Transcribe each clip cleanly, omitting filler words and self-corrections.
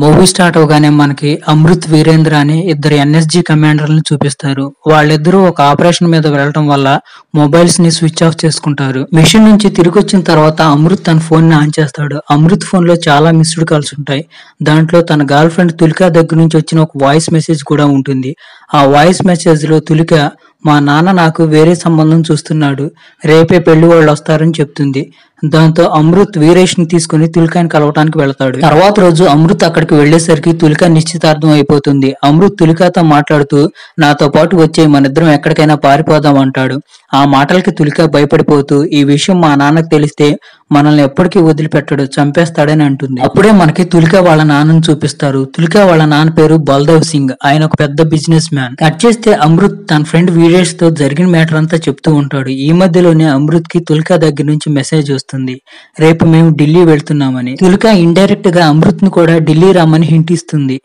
Movie start అవగానే మనకి అమృత్ వీరేంద్ర అనే ఇద్దరు ఎన్ఎస్జీ కమాండర్లను చూపిస్తారు. వాళ్ళిద్దరూ ఒక ఆపరేషన్ మీద వెళ్ళటం వల్ల మొబైల్స్ ని స్విచ్ ఆఫ్ చేసుకుంటారు. మిషన్ నుంచి తిరిగి వచ్చిన తర్వాత అమృత్ తన ఫోన్ ని ఆన్ చేస్తాడు. అమృత్ ఫోన్ లో చాలా మిస్డ్ కాల్స్ ఉంటాయి. దాంట్లో తన గర్ల్ ఫ్రెండ్ తులిక దగ్గర నుంచి వచ్చిన ఒక వాయిస్ మెసేజ్ కూడా ఉంటుంది. ఆ వాయిస్ మెసేజ్ లో తులిక మా నాన్న నాకు వేరే సంబంధం చూస్తున్నాడు, రేపే పెళ్లి వాళ్ళు వస్తారని చెప్తుంది. దాంతో అమృత్ వీరేష్ ని తీసుకుని తులికాని కలవటానికి వెళతాడు. తర్వాత రోజు అమృత్ అక్కడికి వెళ్లేసరికి తులిక నిశ్చితార్థం అయిపోతుంది. అమృత్ తులికతో మాట్లాడుతూ నాతో పాటు వచ్చే మనిద్దరం ఎక్కడికైనా పారిపోదాం అంటాడు. ఆ మాటలకి తులిక భయపడిపోతూ ఈ విషయం మా నాన్నకు తెలిస్తే మనల్ని ఎప్పటికీ వదిలిపెట్టడు, చంపేస్తాడని అంటుంది. అప్పుడే మనకి తులిక వాళ్ళ నాన్నని చూపిస్తారు. తులిక వాళ్ళ నాన్న పేరు బల్దేవ్ సింగ్. ఆయన ఒక పెద్ద బిజినెస్ మ్యాన్. కట్ చేస్తే అమృత్ తన ఫ్రెండ్ వీరేష్ తో జరిగిన మ్యాటర్ అంతా చెప్తూ ఉంటాడు. ఈ మధ్యలోనే అమృత్ కి తులిక దగ్గర నుంచి మెసేజ్ వస్తుంది, రేపు మేము ఢిల్లీ వెళ్తున్నామని. తులిక ఇండైరెక్ట్ గా అమృత్ ని కూడా ఢిల్లీ రమ్మని హింట్ ఇస్తుంది.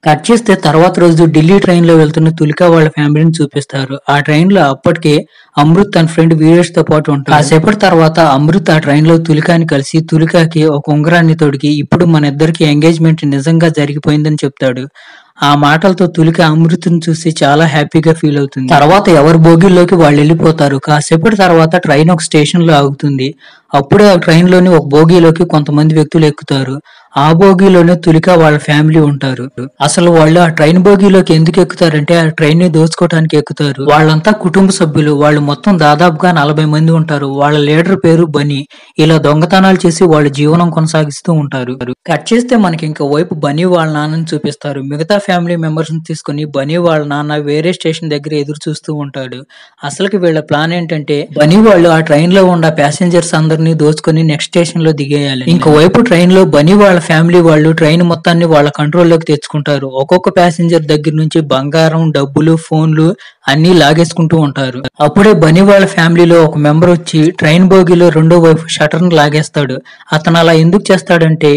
కట్ చేస్తే తర్వాత రోజు ఢిల్లీ ట్రైన్ లో వెళ్తున్న తులిక వాళ్ళ ఫ్యామిలీని చూపిస్తారు. ఆ ట్రైన్ లో అప్పటికే అమృత్ తన ఫ్రెండ్ వీరేష్ తో పాటు ఉంటాడు. కాసేపటి తర్వాత అమృత్ ఆ ట్రైన్ లో తులికాని కలిసి తులికాకి ఒక ఉంగరాన్ని తొడిగి ఇప్పుడు మన ఇద్దరికి ఎంగేజ్మెంట్ నిజంగా జరిగిపోయిందని చెప్తాడు. ఆ మాటలతో తులిక అమృత్ని చూసి చాలా హ్యాపీగా ఫీల్ అవుతుంది. తర్వాత ఎవరి బోగిల్లోకి వాళ్ళు వెళ్ళిపోతారు. కాసేపటి తర్వాత ట్రైన్ ఒక స్టేషన్ లో ఆగుతుంది. అప్పుడే ఆ ట్రైన్ లోని ఒక బోగిలోకి కొంతమంది వ్యక్తులు ఎక్కుతారు. ఆ బోగిలోనే తులిక వాళ్ళ ఫ్యామిలీ ఉంటారు. అసలు వాళ్ళు ఆ ట్రైన్ బోగిలోకి ఎందుకు ఎక్కుతారంటే ఆ ట్రైన్ ని దోచుకోవడానికి ఎక్కుతారు. వాళ్ళంతా కుటుంబ సభ్యులు. వాళ్ళు మొత్తం దాదాపుగా 40 మంది ఉంటారు. వాళ్ళ లీడర్ పేరు బనీ. ఇలా దొంగతనాలు చేసి వాళ్ళ జీవనం కొనసాగిస్తూ ఉంటారు. కట్ చేస్తే మనకి ఇంకో వైపు బనీ వాళ్ళ నాన్నని చూపిస్తారు. మిగతా ఫ్యామిలీ మెంబర్స్ ని తీసుకుని బనీ వాళ్ళ నాన్న వేరే స్టేషన్ దగ్గర ఎదురు చూస్తూ ఉంటాడు. అసలుకి వీళ్ళ ప్లాన్ ఏంటంటే బనీ వాళ్ళు ఆ ట్రైన్ లో ఉన్న ప్యాసింజర్స్ అందరినీ దోచుకొని నెక్స్ట్ స్టేషన్ లో దిగేయాలి. ఇంకోవైపు ట్రైన్ లో బనీ వాళ్ళ ఫ్యామిలీ వాళ్ళు ట్రైన్ మొత్తాన్ని వాళ్ళ కంట్రోల్లోకి తెచ్చుకుంటారు. ఒక్కొక్క ప్యాసింజర్ దగ్గర నుంచి బంగారం, డబ్బులు, ఫోన్లు అన్ని లాగేసుకుంటూ ఉంటారు. అప్పుడే బనీ వాళ్ళ ఫ్యామిలీలో ఒక మెంబర్ వచ్చి ట్రైన్ బోగిలో రెండో వైపు షటర్ ను లాగేస్తాడు. అతను అలా ఎందుకు చేస్తాడంటే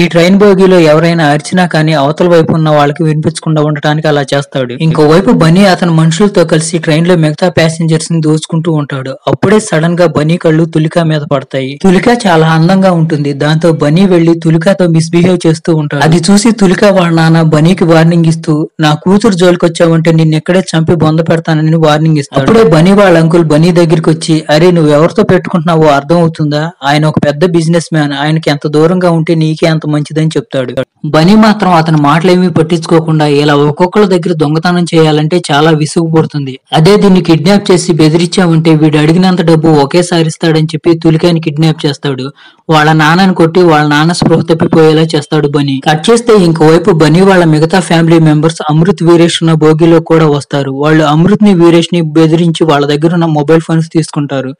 ఈ ట్రైన్ బోగిలో ఎవరైనా అరిచినా కానీ అవతల వైపు ఉన్న వాళ్ళకి వినిపించకుండా ఉండటానికి అలా చేస్తాడు. ఇంకోవైపు బనీ అతని మనుషులతో కలిసి ట్రైన్ లో మిగతా ప్యాసింజర్స్ ని దోచుకుంటూ ఉంటాడు. అప్పుడే సడన్ గా బనీ కళ్ళు తులిక మీద పడతాయి. తులిక చాలా అందంగా ఉంటుంది. దాంతో బనీ వెళ్లి తులికతో మిస్బిహేవ్ చేస్తూ ఉంటాడు. అది చూసి తులిక వాళ్ళ నాన్న బనీకి వార్నింగ్ ఇస్తూ నా కూతురు జోలికి వచ్చావంటే నిన్ను ఎక్కడే చంపి బొంద పెడతానని వార్నింగ్ ఇస్తాడు. అప్పుడే బనీ వాళ్ళ అంకుల్ బనీ దగ్గరికి వచ్చి అరే నువ్వు ఎవరితో పెట్టుకుంటున్నావో అర్థం అవుతుందా, ఆయన ఒక పెద్ద బిజినెస్ మ్యాన్, ఆయనకి ఎంత దూరంగా ఉంటే నీకే అంత మంచిదని చెప్తాడు. బనీ మాత్రం అతని మాటలేమీ పట్టించుకోకుండా ఇలా ఒక్కొక్కళ్ళ దగ్గర దొంగతనం చేయాలంటే చాలా విసుగు పడుతుంది. అదే దీన్ని కిడ్నాప్ చేసి బెదిరించామంటే వీడు అడిగినంత డబ్బు ఒకేసారి ఇస్తాడని చెప్పి తులికాని కిడ్నాప్ చేస్తాడు. వాళ్ళ నాన్నని కొట్టి వాళ్ళ నాన్న స్పృహ తప్పిపోయేలా చేస్తాడు బనీ. కట్ చేస్తే ఇంకోవైపు బనీ వాళ్ళ మిగతా ఫ్యామిలీ మెంబర్స్ అమృత్ వీరేష్ ఉన్న బోగిలో కూడా వస్తారు. వాళ్ళు అమృత్ ని వీరేష్ ని బెదిరించి వాళ్ళ దగ్గర ఉన్న మొబైల్ ఫోన్స్ తీసుకుంటారు.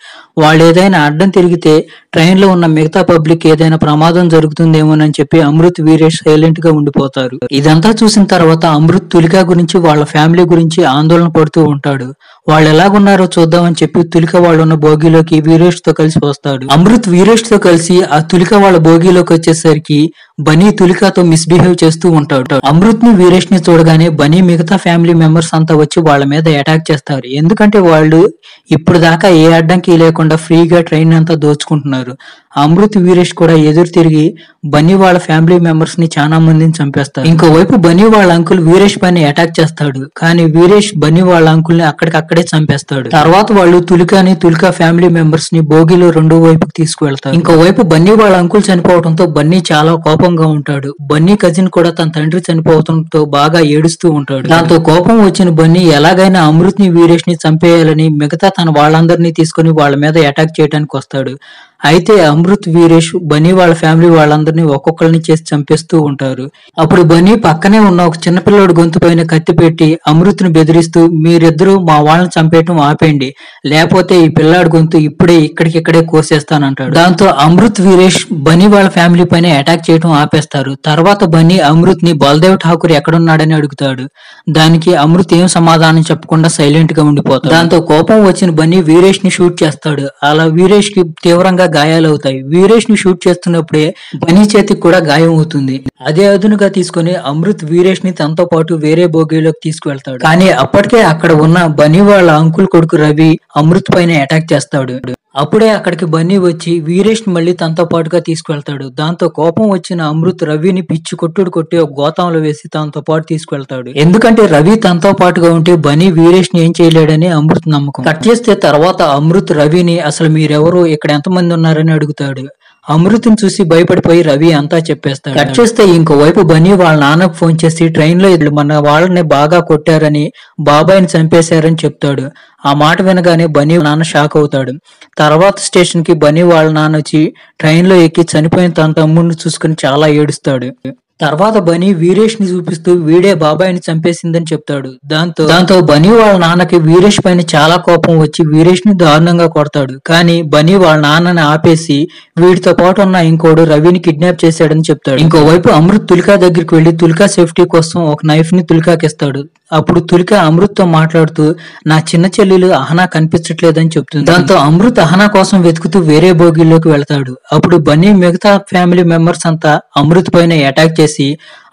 వాళ్ళు ఏదైనా అడ్డం తిరిగితే ట్రైన్ లో ఉన్న మిగతా పబ్లిక్ ఏదైనా ప్రమాదం జరుగుతుందేమోనని చెప్పి అమృత్ వీరేష్ సైలెంట్ గా ఉండిపోతారు. ఇదంతా చూసిన తర్వాత అమృత్ తులిక గురించి వాళ్ళ ఫ్యామిలీ గురించి ఆందోళన పడుతూ ఉంటాడు. వాళ్ళు ఎలాగున్నారో చూద్దామని చెప్పి తులిక వాళ్ళు ఉన్న బోగిలోకి వీరేష్ తో కలిసి వస్తాడు. అమృత్ వీరేష్ తో కలిసి ఆ తులిక వాళ్ళ బోగిలోకి వచ్చేసరికి బనీ తులికతో మిస్బిహేవ్ చేస్తూ ఉంటాడు. అమృత్ ని వీరేష్ ని చూడగానే బనీ మిగతా ఫ్యామిలీ మెంబర్స్ అంతా వచ్చి వాళ్ళ మీద అటాక్ చేస్తారు. ఎందుకంటే వాళ్ళు ఇప్పుడు దాకా ఏ అడ్డంకి లేకుండా ఫ్రీగా ట్రైన్ అంతా దోచుకుంటున్నారు. అమృత్ వీరేష్ కూడా ఎదురు తిరిగి బన్నీ వాళ్ళ ఫ్యామిలీ మెంబర్స్ ని చాలా మందిని చంపేస్తారు. ఇంకోవైపు బన్నీ వాళ్ళ అంకుల్ వీరేష్ పైన అటాక్ చేస్తాడు. కానీ వీరేష్ బన్నీ వాళ్ళ అంకుల్ ని అక్కడికక్కడే చంపేస్తాడు. తర్వాత వాళ్ళు తులికాని తులిక ఫ్యామిలీ మెంబర్స్ ని బోగిలో రెండో వైపుకి తీసుకువెళ్తారు. ఇంకోవైపు బన్నీ వాళ్ళ అంకుల్ చనిపోవడంతో బన్నీ చాలా కోపంగా ఉంటాడు. బన్నీ కజిన్ కూడా తన తండ్రి చనిపోవడంతో బాగా ఏడుస్తూ ఉంటాడు. దాంతో కోపం వచ్చిన బన్నీ ఎలాగైనా అమృత్ ని వీరేష్ ని చంపేయాలని మిగతా తన వాళ్ళందరినీ తీసుకుని వాళ్ళ మీద అటాక్ చేయడానికి వస్తాడు. అయితే అమృత్ వీరేష్ బన్నీ వాళ్ళ ఫ్యామిలీ వాళ్ళందరినీ ఒక్కొక్కరిని చేసి చంపేస్తూ ఉంటారు. అప్పుడు బన్నీ పక్కనే ఉన్న ఒక చిన్నపిల్లడు గొంతు పైన కత్తి పెట్టి అమృత్ ని బెదిరిస్తూ మీరిద్దరూ మా వాళ్ళని చంపేయటం ఆపేయండి, లేకపోతే ఈ పిల్లాడి గొంతు ఇప్పుడే ఇక్కడికిక్కడే కోసేస్తానంటాడు. దాంతో అమృత్ వీరేష్ బన్నీ వాళ్ళ ఫ్యామిలీ పైన అటాక్ చేయడం ఆపేస్తారు. తర్వాత బన్నీ అమృత్ ని బల్దేవ్ ఠాకూర్ ఎక్కడున్నాడని అడుగుతాడు. దానికి అమృత్ ఏం సమాధానం చెప్పకుండా సైలెంట్ గా ఉండిపోతాడు. దాంతో కోపం వచ్చిన బన్నీ వీరేష్ ని షూట్ చేస్తాడు. అలా వీరేష్ కి తీవ్రంగా గాయాలవుతాయి. వీరేష్ ని షూట్ చేస్తున్నప్పుడే బనీ చేతికి కూడా గాయం అవుతుంది. అదే అదునుగా తీసుకుని అమృత్ వీరేష్ ని తనతో పాటు వేరే బోగిలోకి తీసుకువెళ్తాడు. కానీ అప్పటికే అక్కడ ఉన్న బనీ వాళ్ళ అంకుల్ కొడుకు రవి అమృత్ పైన అటాక్ చేస్తాడు. అప్పుడే అక్కడికి బన్నీ వచ్చి వీరేష్ ని మళ్ళీ తనతో పాటుగా తీసుకువెళ్తాడు. దాంతో కోపం వచ్చిన అమృత్ రవిని పిచ్చి కొట్టుడు కొట్టి ఒక గోతంలో వేసి తనతో పాటు తీసుకువెళ్తాడు. ఎందుకంటే రవి తనతో పాటుగా ఉంటే బన్నీ వీరేష్ ని ఏం చేయలేడని అమృత్ నమ్మకం. కట్ చేస్తే తర్వాత అమృత్ రవిని అసలు మీరెవరు, ఇక్కడ ఎంతమంది ఉన్నారని అడుగుతాడు. అమృత్ని చూసి భయపడిపోయి రవి అంతా చెప్పేస్తాడు. కట్ చేస్తే ఇంకోవైపు బన్నీ వాళ్ళ నాన్నకు ఫోన్ చేసి ట్రైన్ లో మన వాళ్ళని బాగా కొట్టారని, బాబాయిని చంపేశారని చెప్తాడు. ఆ మాట వినగానే బన్నీ నాన్న షాక్ అవుతాడు. తర్వాత స్టేషన్ కి బన్నీ వాళ్ళ నాన్న వచ్చి ట్రైన్ లో ఎక్కి చనిపోయిన తన తమ్ముడిని చూసుకుని చాలా ఏడుస్తాడు. తర్వాత బన్నీ వీరేష్ ని చూపిస్తూ వీడే బాబాయిని చంపేసిందని చెప్తాడు. దాంతో బన్నీ వాళ్ళ నాన్నకి వీరేష్ పైన చాలా కోపం వచ్చి వీరేష్ ని దారుణంగా కొడతాడు. కానీ బన్నీ వాళ్ళ నాన్నని ఆపేసి వీడితో పాటు ఉన్న ఇంకోడు రవిని కిడ్నాప్ చేశాడని చెప్తాడు. ఇంకోవైపు అమృత్ తులికా దగ్గరికి వెళ్లి తులికా సేఫ్టీ కోసం ఒక నైఫ్ ని తులికాకిస్తాడు. అప్పుడు తులికా అమృత్ తో మాట్లాడుతూ నా చిన్న చెల్లెలు అహనా కనిపించట్లేదని చెప్తుంది. దాంతో అమృత్ అహనా కోసం వెతుకుతూ వేరే బోగిల్లోకి వెళ్తాడు. అప్పుడు బన్నీ మిగతా ఫ్యామిలీ మెంబర్స్ అంతా అమృత్ పైన అటాక్ చేసి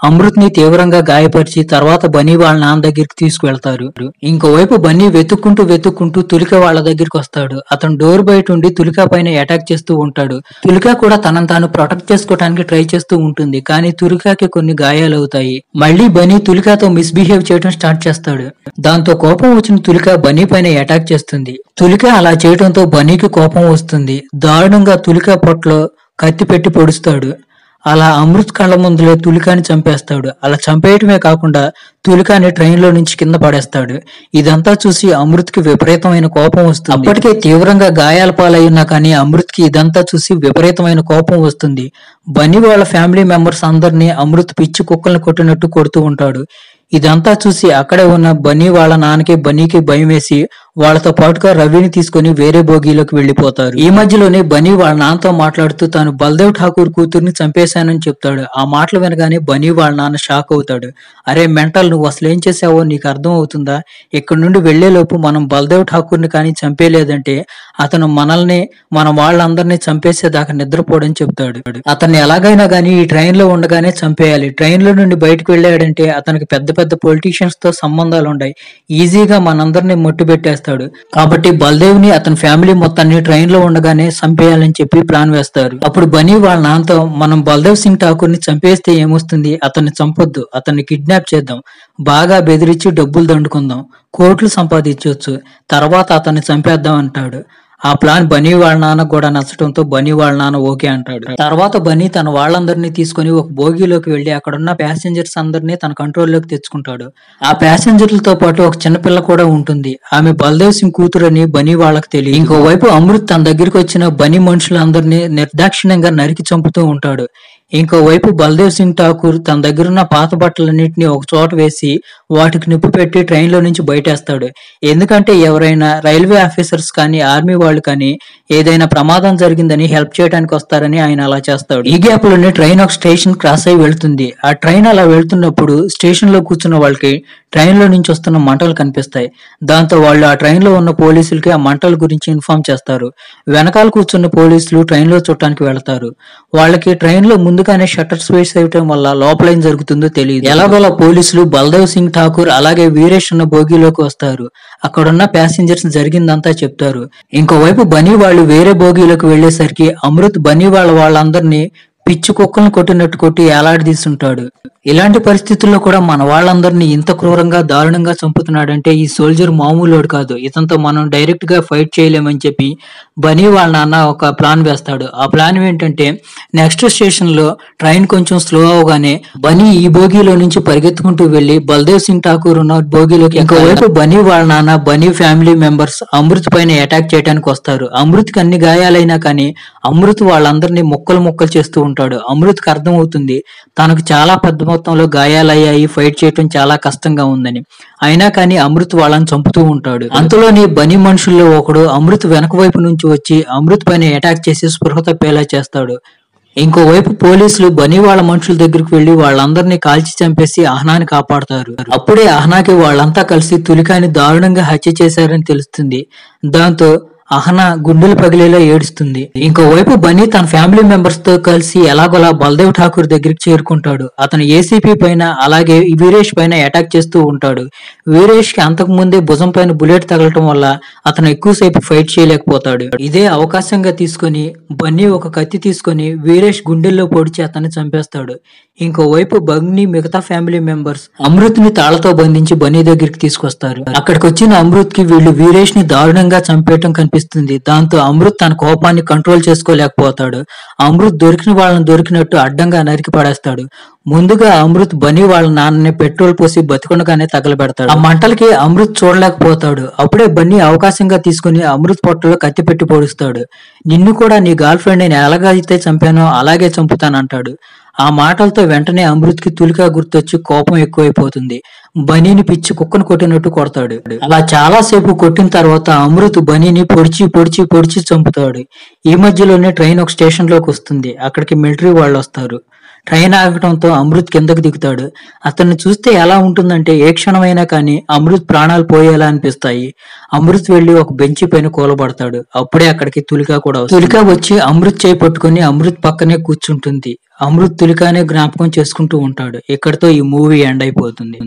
అమృత్ ని తీవ్రంగా గాయపరిచి తర్వాత బన్నీ వాళ్ళ నాన్న దగ్గరికి తీసుకువెళ్తారు. ఇంకోవైపు బన్నీ వెతుక్కుంటూ తులిక వాళ్ళ దగ్గరికి వస్తాడు. అతను డోర్ బయట ఉండి తులికా పైన అటాక్ చేస్తూ ఉంటాడు. తులికా కూడా తనను తాను ప్రొటెక్ట్ చేసుకోవడానికి ట్రై చేస్తూ ఉంటుంది. కానీ తులికాకి కొన్ని గాయాలు అవుతాయి. మళ్ళీ బన్నీ తులికాతో మిస్బిహేవ్ చేయడం స్టార్ట్ చేస్తాడు. దాంతో కోపం వచ్చిన తులికా బన్నీ పైన అటాక్ చేస్తుంది. తులికా అలా చేయడంతో బన్నీకి కోపం వస్తుంది. దారుణంగా తులికా పొట్లో కత్తి పెట్టి పొడుస్తాడు. అలా అమృత్ కళ్ళ ముందులే తులికాని చంపేస్తాడు. అలా చంపేయటమే కాకుండా తులికాని ట్రైన్ లో నుంచి కింద పడేస్తాడు. ఇదంతా చూసి అమృత్ కి విపరీతమైన కోపం వస్తుంది. అప్పటికే తీవ్రంగా గాయాల పాలైనా కానీ అమృత్ కి ఇదంతా చూసి విపరీతమైన కోపం వస్తుంది. బన్నీ వాళ్ళ ఫ్యామిలీ మెంబర్స్ అందరినీ అమృత్ పిచ్చి కుక్కల్ని కొట్టినట్టు కొడుతూ ఉంటాడు. ఇదంతా చూసి అక్కడే ఉన్న బన్నీ వాళ్ళ నాన్నకి బన్నీకి భయం వేసి వాళ్ళతో పాటుగా రవిని తీసుకుని వేరే బోగీలోకి వెళ్లిపోతారు. ఈ మధ్యలోనే బన్నీ వాళ్ళ నాన్నతో మాట్లాడుతూ తాను బల్దేవ్ ఠాకూర్ కూతుర్ని చంపేశానని చెప్తాడు. ఆ మాటలు వినగానే బన్నీ వాళ్ళ నాన్న షాక్ అవుతాడు. అరే మెంటల్, నువ్వు అసలు ఏం చేసావో నీకు అర్థం అవుతుందా? ఇక్కడ నుండి వెళ్లేలోపు మనం బల్దేవ్ ఠాకూర్ని కానీ చంపేలేదంటే అతను మనల్ని మన వాళ్ళందరినీ చంపేసేదాకా నిద్రపోడని చెప్తాడు. అతన్ని ఎలాగైనా గానీ ఈ ట్రైన్ లో ఉండగానే చంపేయాలి. ట్రైన్ లో నుండి బయటకు వెళ్ళాడంటే అతనికి పెద్ద పెద్ద పొలిటీషియన్స్ తో సంబంధాలు ఉన్నాయి. ఈజీగా మనందరినీ మొట్టు పెట్టేస్తాడు. కాబట్టి బల్దేవ్ ని అతని ఫ్యామిలీ మొత్తాన్ని ట్రైన్ లో ఉండగానే చంపేయాలని చెప్పి ప్లాన్ వేస్తారు. అప్పుడు బన్నీ వాళ్ళ నాన్నతో మనం బల్దేవ్ సింగ్ ఠాకూర్ ని చంపేస్తే ఏమొస్తుంది, అతన్ని చంపొద్దు, అతన్ని కిడ్నాప్ చేద్దాం, బాగా బెదిరించి డబ్బులు దండుకుందాం, కోట్లు సంపాదించవచ్చు, తర్వాత అతన్ని చంపేద్దాం అంటాడు. ఆ ప్లాన్ బన్నీ వాళ్ళ నాన్న కూడా నచ్చడంతో బన్నీ వాళ్ళ నాన్న ఓకే అంటాడు. తర్వాత బన్నీ తన వాళ్ళందరినీ తీసుకుని ఒక బోగీలోకి వెళ్లి అక్కడున్న ప్యాసింజర్స్ అందరినీ తన కంట్రోల్లోకి తెచ్చుకుంటాడు. ఆ ప్యాసింజర్లతో పాటు ఒక చిన్నపిల్ల కూడా ఉంటుంది. ఆమె బల్దేవ్ సింగ్ కూతురని బన్నీ వాళ్ళకి తెలియదు. ఇంకోవైపు అమృత్ తన దగ్గరికి వచ్చిన బన్నీ మనుషులందరినీ నిర్దాక్షిణ్యంగా నరికి చంపుతూ ఉంటాడు. ఇంకోవైపు బల్దేవ్ సింగ్ ఠాకూర్ తన దగ్గరున్న పాత బట్టలన్నింటినీ ఒక చోట వేసి వాటికి నిప్పు పెట్టి ట్రైన్ లో నుంచి బయటేస్తాడు. ఎందుకంటే ఎవరైనా రైల్వే ఆఫీసర్స్ కానీ ఆర్మీ వాళ్ళు కానీ ఏదైనా ప్రమాదం జరిగిందని హెల్ప్ చేయడానికి వస్తారని ఆయన అలా చేస్తాడు. ఈ గ్యాప్ లోనే ట్రైన్ ఒక స్టేషన్ క్రాస్ అయి వెళ్తుంది. ఆ ట్రైన్ అలా వెళ్తున్నప్పుడు స్టేషన్ లో కూర్చున్న వాళ్ళకి ట్రైన్ లో నుంచి వస్తున్న మంటలు కనిపిస్తాయి. దాంతో వాళ్ళు ఆ ట్రైన్ లో ఉన్న పోలీసులకి ఆ మంటల గురించి ఇన్ఫార్మ్ చేస్తారు. వెనకాల కూర్చున్న పోలీసులు ట్రైన్ లో చూడటానికి వెళ్తారు. వాళ్ళకి ట్రైన్ లో ముందుగానే షట్టర్స్ వేసేయటం వల్ల లోపల ఏం జరుగుతుందో తెలియదు. ఎలాగోలా పోలీసులు బల్దేవ్ సింగ్ ఠాకూర్ అలాగే వీరేష్ ఉన్న బోగీలోకి వస్తారు. అక్కడున్న ప్యాసింజర్స్ జరిగిందంతా చెప్తారు. ఇంకోవైపు బన్నీ వాళ్ళు వేరే బోగీలోకి వెళ్లేసరికి అమృత్ బన్నీ వాళ్ళందరినీ పిచ్చి కుక్కలను కొట్టినట్టు కొట్టి ఏలాడదీస్తుంటాడు. ఇలాంటి పరిస్థితుల్లో కూడా మన వాళ్ళందరినీ ఇంత క్రూరంగా దారుణంగా చంపుతున్నాడంటే ఈ సోల్జర్ మామూలోడు కాదు, ఇతనితో మనం డైరెక్ట్ గా ఫైట్ చేయలేమని చెప్పి బన్నీ వాళ్ళ నాన్న ఒక ప్లాన్ వేస్తాడు. ఆ ప్లాన్ ఏంటంటే నెక్స్ట్ స్టేషన్ లో ట్రైన్ కొంచెం స్లో అవగానే బన్నీ ఈ బోగీలో నుంచి పరిగెత్తుకుంటూ వెళ్లి బల్దేవ్ సింగ్ ఠాకూర్ ఉన్న బోగీలోకి, ఇంకోవైపు బన్నీ వాళ్ళ నాన్న బన్నీ ఫ్యామిలీ మెంబర్స్ అమృత్ పైన అటాక్ చేయడానికి వస్తారు. అమృత్ కి అన్ని గాయాలైనా కానీ అమృత్ వాళ్ళందరినీ ముక్కలు చేస్తూ ఉంటాడు. అమృత్ కి అర్థం అవుతుంది తనకు చాలా పెద్ద మొత్తంలో గాయాలయ్యాయి, ఫైట్ చేయటం చాలా కష్టంగా ఉందని. అయినా కానీ అమృత్ వాళ్ళని చంపుతూ ఉంటాడు. అంతలోని బన్నీ మనుషుల్లో ఒకడు అమృత్ వెనక వైపు నుంచి వచ్చి అమృత్ పైన అటాక్ చేసి స్పృహ తప్పేలా చేస్తాడు. ఇంకోవైపు పోలీసులు బన్నీ వాళ్ళ మనుషుల దగ్గరికి వెళ్లి వాళ్ళందరినీ కాల్చి చంపేసి అహనాని కాపాడతారు. అప్పుడే అహనాకి వాళ్ళంతా కలిసి తులికాని దారుణంగా హత్య చేశారని తెలుస్తుంది. దాంతో అహనా గుండెలు పగిలేలా ఏడుస్తుంది. ఇంకోవైపు బన్నీ తన ఫ్యామిలీ మెంబర్స్ తో కలిసి ఎలాగోలా బల్దేవ్ ఠాకూర్ దగ్గరికి చేరుకుంటాడు. అతను ఏసీపీ పైన అలాగే వీరేష్ పైన అటాక్ చేస్తూ ఉంటాడు. వీరేష్ కి అంతకు ముందే భుజం పైన బుల్లెట్ తగలటం వల్ల అతను ఎక్కువసేపు ఫైట్ చేయలేకపోతాడు. ఇదే అవకాశంగా తీసుకొని బన్నీ ఒక కత్తి తీసుకొని వీరేష్ గుండెల్లో పొడిచి అతన్ని చంపేస్తాడు. ఇంకోవైపు బన్నీ మిగతా ఫ్యామిలీ మెంబర్స్ అమృత్ ని తాళ్లతో బంధించి బన్నీ దగ్గరికి తీసుకొస్తారు. అక్కడికి వచ్చిన అమృత్ కి వీళ్ళు వీరేష్ ని దారుణంగా చంపేయటం కనిపిస్తుంది. దాంతో అమృత్ తన కోపాన్ని కంట్రోల్ చేసుకోలేకపోతాడు. అమృత్ దొరికిన వాళ్ళని దొరికినట్టు అడ్డంగా నరికి పడేస్తాడు. ముందుగా అమృత్ బన్నీ వాళ్ళ నాన్నని పెట్రోల్ పోసి బతికొండగానే తగలబెడతాడు. ఆ మంటలకి అమృత్ చూడలేకపోతాడు. అప్పుడే బన్నీ అవకాశంగా తీసుకుని అమృత్ పొట్టలో కత్తి పెట్టి పొడుస్తాడు. నిన్ను కూడా నీ గర్ల్ ఫ్రెండ్ నేను ఎలాగైతే చంపానో అలాగే చంపుతానంటాడు. ఆ మాటలతో వెంటనే అమృత్ కి తులికా గుర్తొచ్చి కోపం ఎక్కువైపోతుంది. బనీని పిచ్చి కుక్కను కొట్టినట్టు కొడతాడు. అలా చాలా సేపు కొట్టిన తర్వాత అమృత్ బనీని పొడిచి పొడిచి పొడిచి చంపుతాడు. ఈ మధ్యలోనే ట్రైన్ ఒక స్టేషన్ లోకి వస్తుంది. అక్కడికి మిలిటరీ వాళ్ళు వస్తారు. ట్రైన్ ఆగటంతో అమృత్ కిందకు దిగుతాడు. అతన్ని చూస్తే ఎలా ఉంటుందంటే ఏ క్షణమైనా కానీ అమృత్ ప్రాణాలు పోయేలా అనిపిస్తాయి. అమృత్ వెళ్లి ఒక బెంచి పైన కూలబడతాడు. అప్పుడే అక్కడికి తులికా కూడా వస్తుంది. తులికా వచ్చి అమృత్ చేయి పట్టుకుని అమృత్ పక్కనే కూర్చుంటుంది. అమృత్ తులికానే జ్ఞాపకం చేసుకుంటూ ఉంటాడు. ఇక్కడితో ఈ మూవీ ఎండ్ అయిపోతుంది.